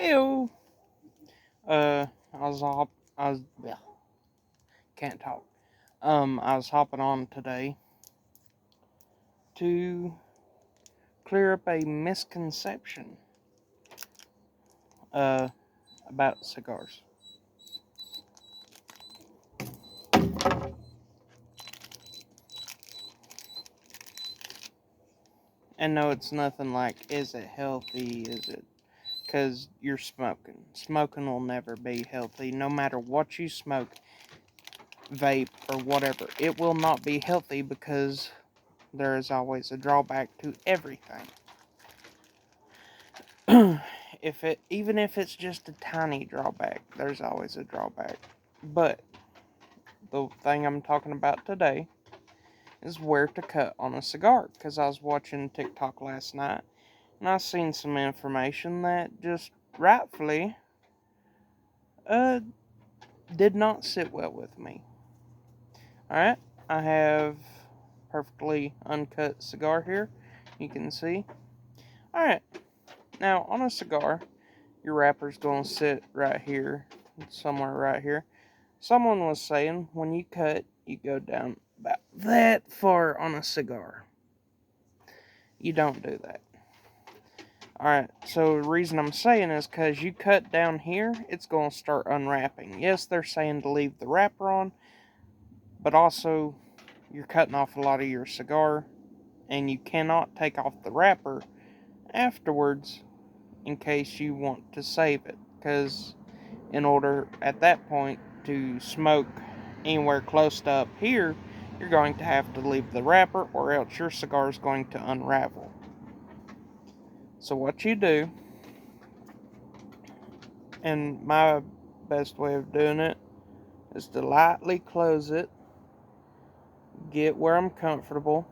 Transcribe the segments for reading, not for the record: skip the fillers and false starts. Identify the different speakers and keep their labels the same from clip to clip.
Speaker 1: Ew. I was yeah, can't talk. I was hopping on today to clear up a misconception uh about cigars. And no, it's nothing like, is it healthy? Is it? Because you're smoking. Smoking will never be healthy. No matter what you smoke, vape, or whatever, it will not be healthy because there is always a drawback to everything. Even if it's just a tiny drawback, there's always a drawback. But the thing I'm talking about today is where to cut on a cigar. Because I was watching TikTok last night and I seen some information that just rightfully uh did not sit well with me. Alright, I have perfectly uncut cigar here. You can see. Alright, now on a cigar, your wrapper's gonna sit right here, somewhere right here. Someone was saying when you cut, you go down about that far on a cigar. You don't do that. Alright, so the reason I'm saying is because you cut down here, it's going to start unwrapping. Yes, they're saying to leave the wrapper on, but also you're cutting off a lot of your cigar, and you cannot take off the wrapper afterwards in case you want to save it. Because in order at that point to smoke anywhere close to up here, you're going to have to leave the wrapper, or else your cigar is going to unravel. So what you do, and my best way of doing it, is to lightly close it, get where I'm comfortable,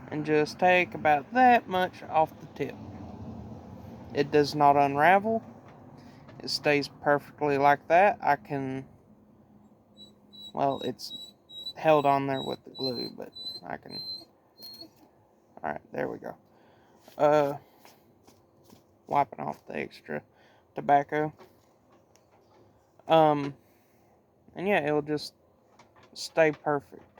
Speaker 1: and just take about that much off the tip. It does not unravel. It stays perfectly like that. It's held on there with the glue, but I can. Alright, there we go. Wiping off the extra tobacco. And yeah, it'll just stay perfect.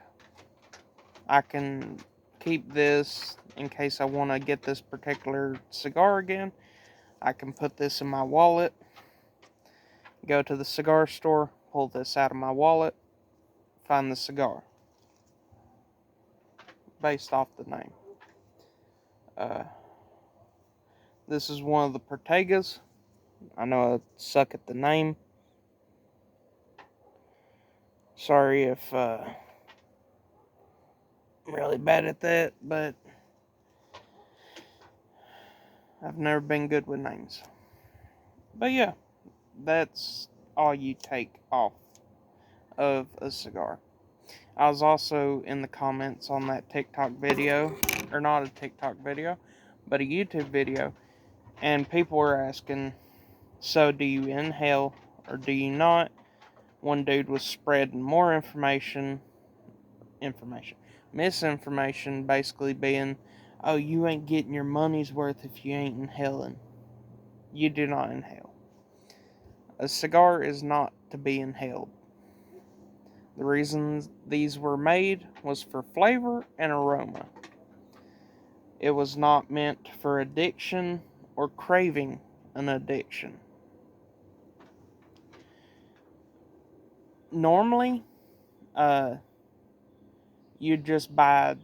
Speaker 1: I can keep this in case I want to get this particular cigar again. I can put this in my wallet, go to the cigar store, pull this out of my wallet, find the cigar based off the name. Uh, this is one of the Pertegas. I know I suck at the name. Sorry if I'm really bad at that, but I've never been good with names. But yeah, that's all you take off of a cigar. I was also in the comments on that TikTok video, or not a TikTok video, but a YouTube video, and people were asking, so do you inhale or do you not? One dude was spreading more misinformation, basically being, oh, you ain't getting your money's worth if you ain't inhaling. You do not inhale. A cigar is not to be inhaled. The reason these were made was for flavor and aroma. It was not meant for addiction or craving an addiction. Normally, you'd just buy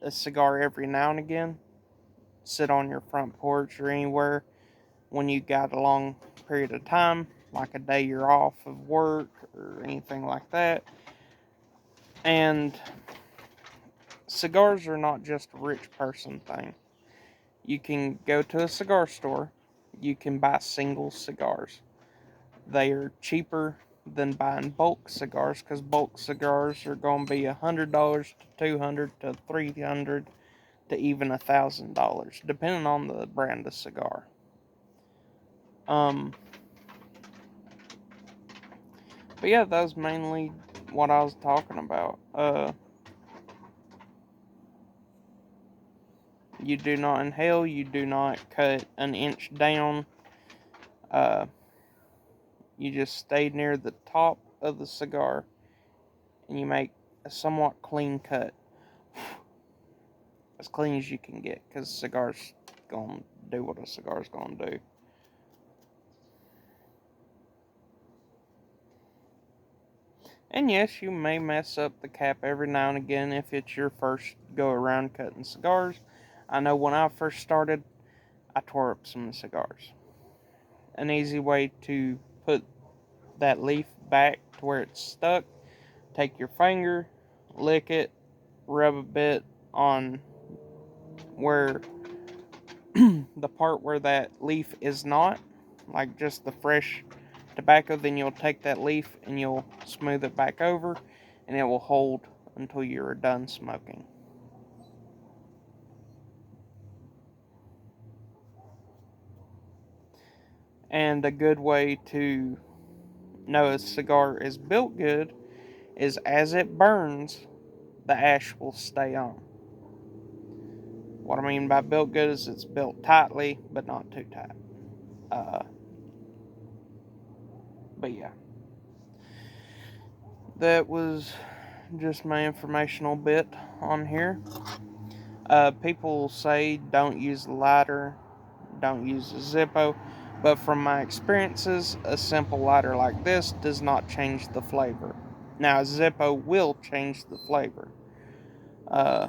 Speaker 1: a cigar every now and again, sit on your front porch or anywhere when you got a long period of time, like a day you're off of work or anything like that. And cigars are not just a rich person thing. You can go to a cigar store, you can buy single cigars. They are cheaper than buying bulk cigars, because bulk cigars are going to be $100 to $200 to $300 to even $1,000, depending on the brand of cigar. But yeah, that was mainly what I was talking about. You do not inhale. You do not cut an inch down. Uh, you just stay near the top of the cigar and you make a somewhat clean cut. As clean as you can get, because cigar's gonna do what a cigar's gonna do. And yes, you may mess up the cap every now and again if it's your first go around cutting cigars. I know when I first started, I tore up some cigars. An easy way to put that leaf back to where it's stuck, take your finger, lick it, rub a bit on where the part where that leaf is not, like just the fresh tobacco, then you'll take that leaf and you'll smooth it back over and it will hold until you're done smoking. And a good way to know a cigar is built good is as it burns, the ash will stay on. What I mean by built good is it's built tightly, but not too tight. Uh, but yeah, that was just my informational bit on here. People say don't use a lighter, don't use a Zippo, but from my experiences, a simple lighter like this does not change the flavor. Now, a Zippo will change the flavor. Uh,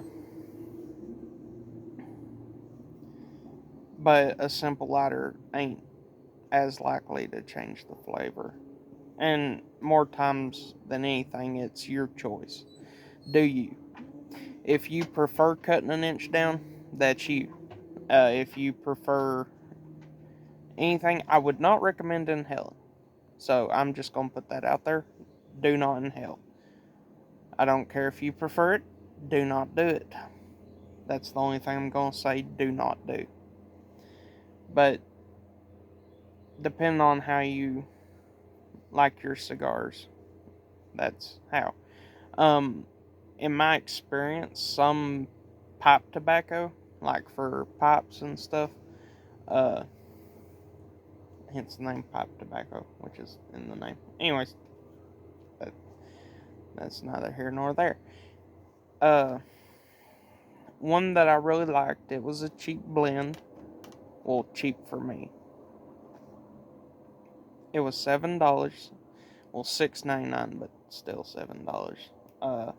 Speaker 1: but a simple lighter ain't as likely to change the flavor. And more times than anything, it's your choice. Do you? If you prefer cutting an inch down, that's you. If you prefer anything, I would not recommend inhaling. So I'm just going to put that out there. Do not inhale. I don't care if you prefer it, do not do it. That's the only thing I'm going to say, do not do. But depending on how you like your cigars, that's how. Um, in my experience, some pipe tobacco, like for pipes and stuff, uh, hence the name pipe tobacco, which is in the name. Anyways, that, that's neither here nor there. Uh, one that I really liked, it was a cheap blend. Well, cheap for me. It was $7. Well, $6.99, but still $7. Uh,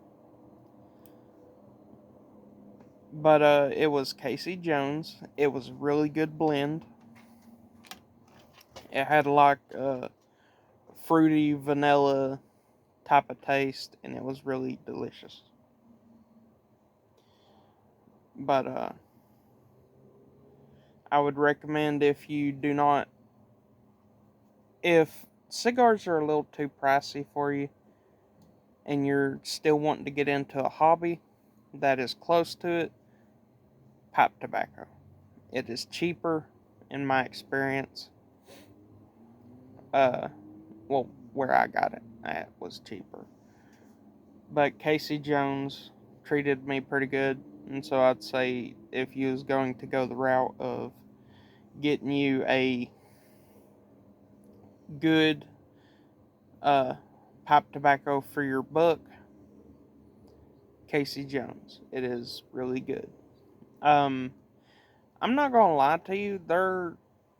Speaker 1: but it was Casey Jones. It was a really good blend. It had like fruity vanilla type of taste, and it was really delicious. But I would recommend if you do not, if cigars are a little too pricey for you, and you're still wanting to get into a hobby that is close to it, pipe tobacco. It is cheaper, in my experience. Uh, well, where I got it at was cheaper. But Casey Jones treated me pretty good, and so I'd say if you was going to go the route of getting you a good uh, pipe tobacco for your buck, Casey Jones. It is really good. Um, I'm not gonna lie to you. There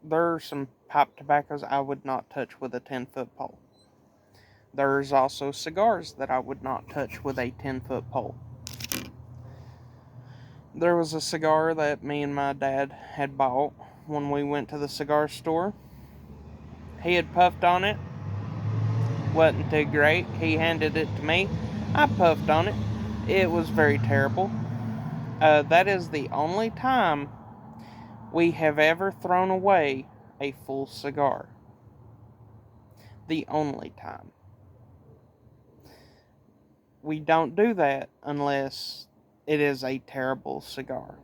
Speaker 1: are some pipe tobaccos I would not touch with a 10-foot pole. There's also cigars that I would not touch with a 10-foot pole. There was a cigar that me and my dad had bought when we went to the cigar store. He had puffed on it. Wasn't too great. He handed it to me. I puffed on it. It was very terrible. That is the only time we have ever thrown away a full cigar. The only time. We don't do that unless it is a terrible cigar.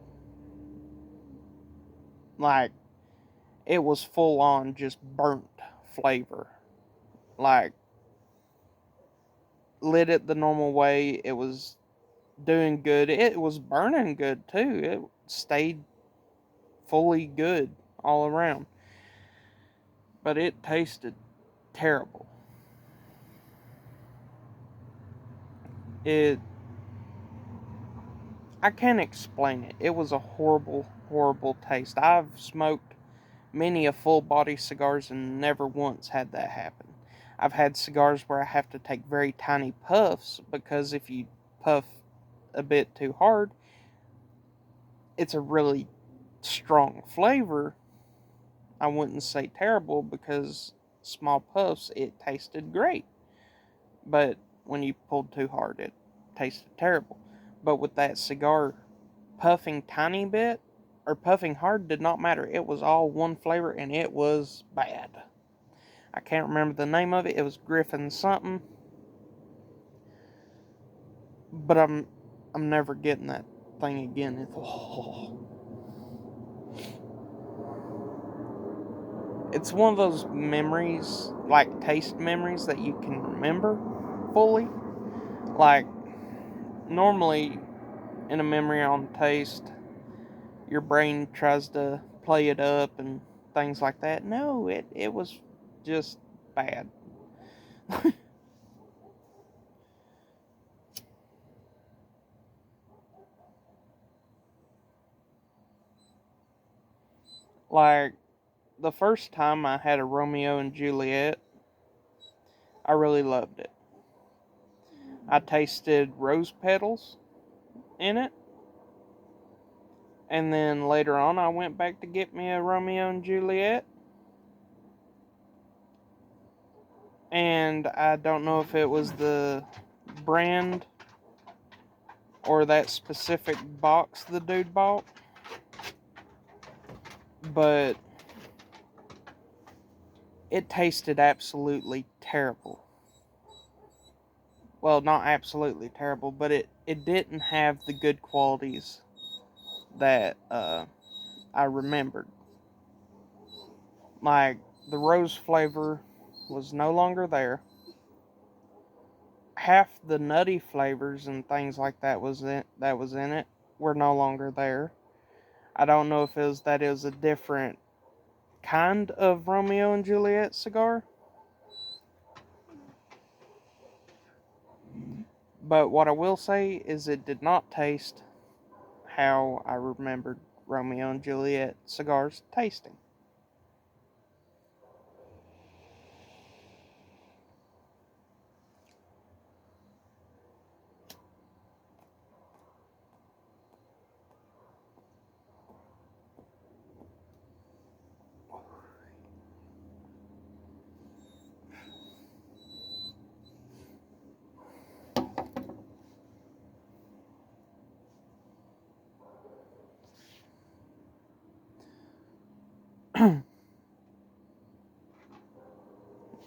Speaker 1: Like, it was full on just burnt flavor. Like, lit it the normal way. It was doing good. It was burning good too. It stayed fully good all around. But it tasted terrible. It I can't explain it. It was a horrible, horrible taste. I've smoked many a full body cigars and never once had that happen. I've had cigars where I have to take very tiny puffs because if you puff a bit too hard, it's a really strong flavor. I wouldn't say terrible because small puffs, it tasted great. But when you pulled too hard, it tasted terrible. But with that cigar, puffing tiny bit or puffing hard did not matter. It was all one flavor and it was bad. I can't remember the name of it. It was Griffin something. But I'm never getting that thing again. It's one of those memories, like taste memories that you can remember fully. Like normally in a memory on taste, your brain tries to play it up and things like that. No, it was just bad. Like the first time I had a Romeo and Juliet, I really loved it. I tasted rose petals in it, and then later on I went back to get me a Romeo and Juliet, and I don't know if it was the brand or that specific box the dude bought, but it tasted absolutely terrible. Well, not absolutely terrible, but it didn't have the good qualities that I remembered. Like the rose flavor was no longer there. Half the nutty flavors and things like that was in it were no longer there. I don't know if it was a different kind of Romeo and Juliet cigar, but what I will say is it did not taste how I remembered Romeo and Juliet cigars tasting.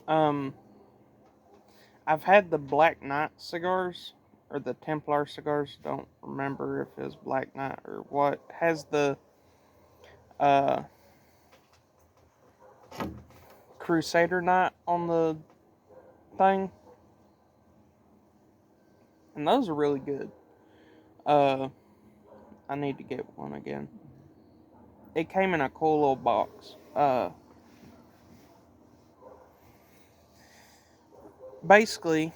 Speaker 1: um, I've had the Black Knight cigars or the Templar cigars. Don't remember if it was Black Knight or what. Has the uh, Crusader Knight on the thing, and those are really good. Uh, I need to get one again. It came in a cool little box. Basically,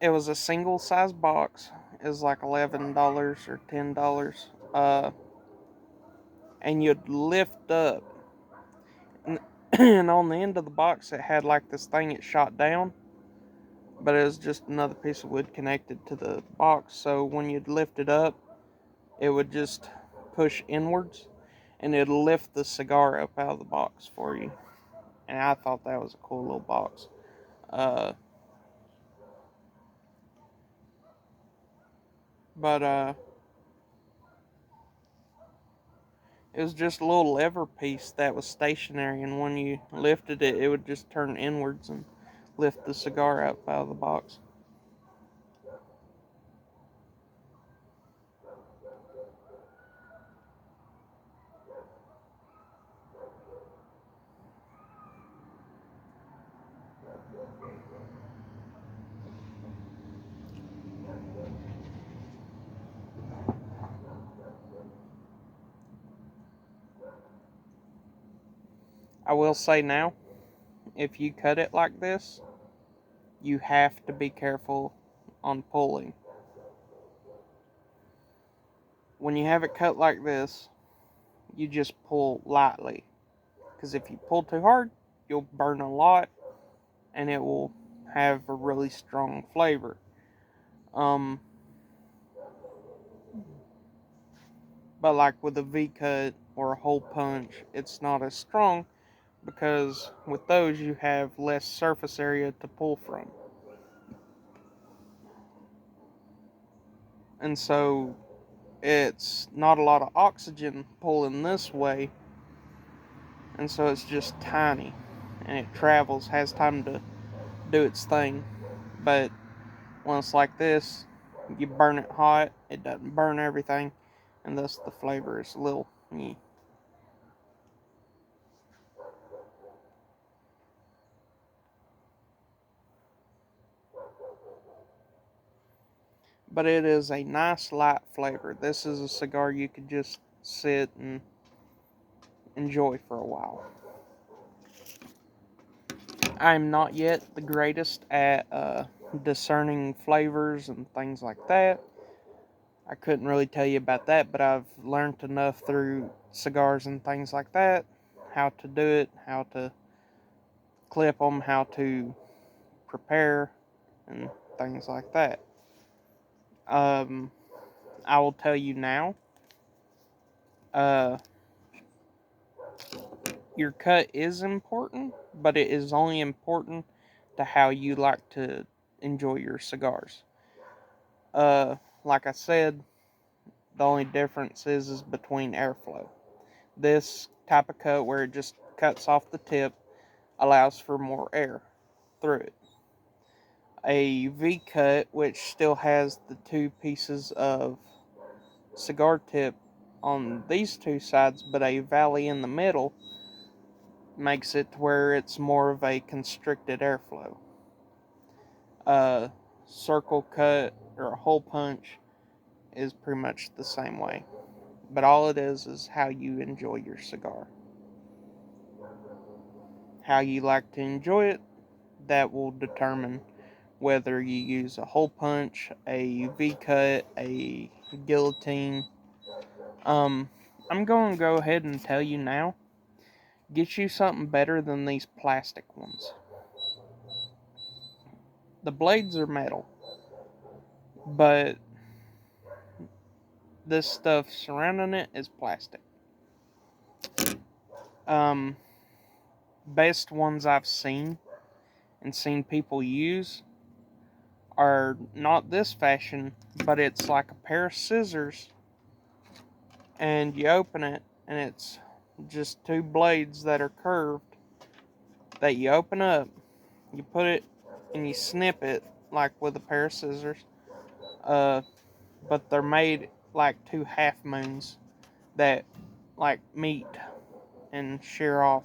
Speaker 1: it was a single size box. It was like $11 or $10. And you'd lift up, and, and on the end of the box, it had like this thing it shot down, but it was just another piece of wood connected to the box. So when you'd lift it up, it would just push inwards, and it'd lift the cigar up out of the box for you. And I thought that was a cool little box. Uh, but it was just a little lever piece that was stationary, and when you lifted it, it would just turn inwards and lift the cigar up out of the box. I will say now, if you cut it like this, you have to be careful on pulling. When you have it cut like this, you just pull lightly. Because if you pull too hard, you'll burn a lot and it will have a really strong flavor. Um, but like with a V cut or a hole punch, it's not as strong because with those you have less surface area to pull from. And so it's not a lot of oxygen pulling this way, and so it's just tiny and it travels, has time to do its thing. But when it's like this, you burn it hot, it doesn't burn everything, and thus the flavor is a little meh. But it is a nice light flavor. This is a cigar you could just sit and enjoy for a while. I'm not yet the greatest at discerning flavors and things like that. I couldn't really tell you about that, but I've learned enough through cigars and things like that, how to do it, how to clip them, how to prepare, and things like that. Um, I will tell you now, uh, your cut is important, but it is only important to how you like to enjoy your cigars. Like I said, the only difference is between airflow. This type of cut where it just cuts off the tip allows for more air through it. A V cut, which still has the two pieces of cigar tip on these two sides, but a valley in the middle, makes it to where it's more of a constricted airflow. A circle cut or a hole punch is pretty much the same way, but all it is how you enjoy your cigar. How you like to enjoy it, that will determine whether you use a hole punch, a V cut, a guillotine. Um, I'm going to go ahead and tell you now, get you something better than these plastic ones. The blades are metal, but this stuff surrounding it is plastic. Um, Best ones I've seen and seen people use are not this fashion, but it's like a pair of scissors, and you open it, and it's just two blades that are curved that you open up, you put it, and you snip it like with a pair of scissors. Uh, but they're made like two half moons that like meet and shear off.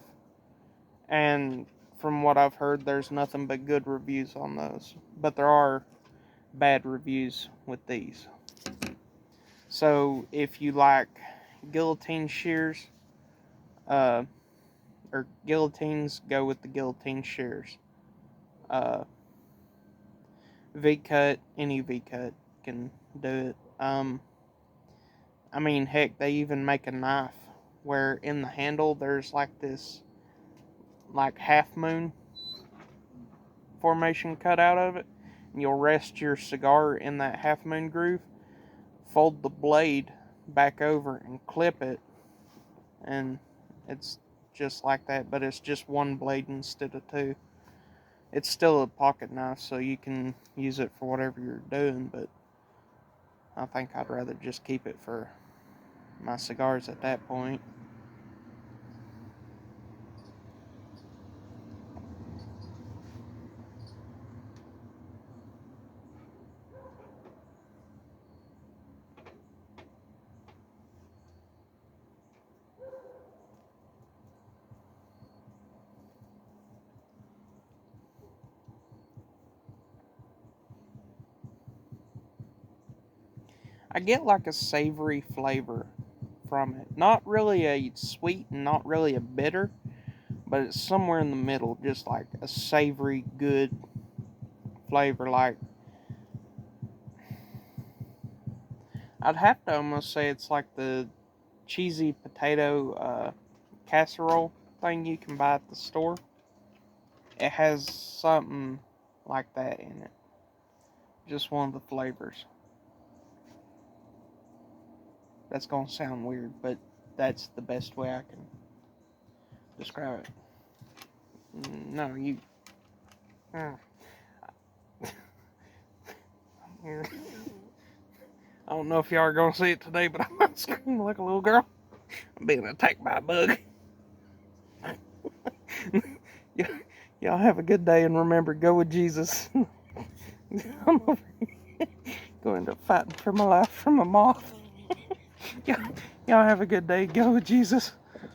Speaker 1: And from what I've heard, there's nothing but good reviews on those. But there are bad reviews with these. So if you like guillotine shears, uh, or guillotines, go with the guillotine shears. Uh, V cut, any V cut can do it. I mean, heck, they even make a knife where in the handle there's like this, like half moon formation cut out of it, and you'll rest your cigar in that half moon groove, fold the blade back over and clip it, and it's just like that, but it's just one blade instead of two. It's still a pocket knife, so you can use it for whatever you're doing, but I think I'd rather just keep it for my cigars at that point. I get like a savory flavor from it. Not really a sweet and not really a bitter, but it's somewhere in the middle, just like a savory, good flavor. Like, I'd have to almost say it's like the cheesy potato casserole thing you can buy at the store. It has something like that in it. Just one of the flavors. That's gonna sound weird, but that's the best way I can describe it. No, you. I don't know if y'all are gonna see it today, but I'm not screaming like a little girl. I'm being attacked by a bug. Y'all have a good day, and remember, go with Jesus. I'm over here going to fighting for my life from a moth. Y'all have a good day. Go with Jesus.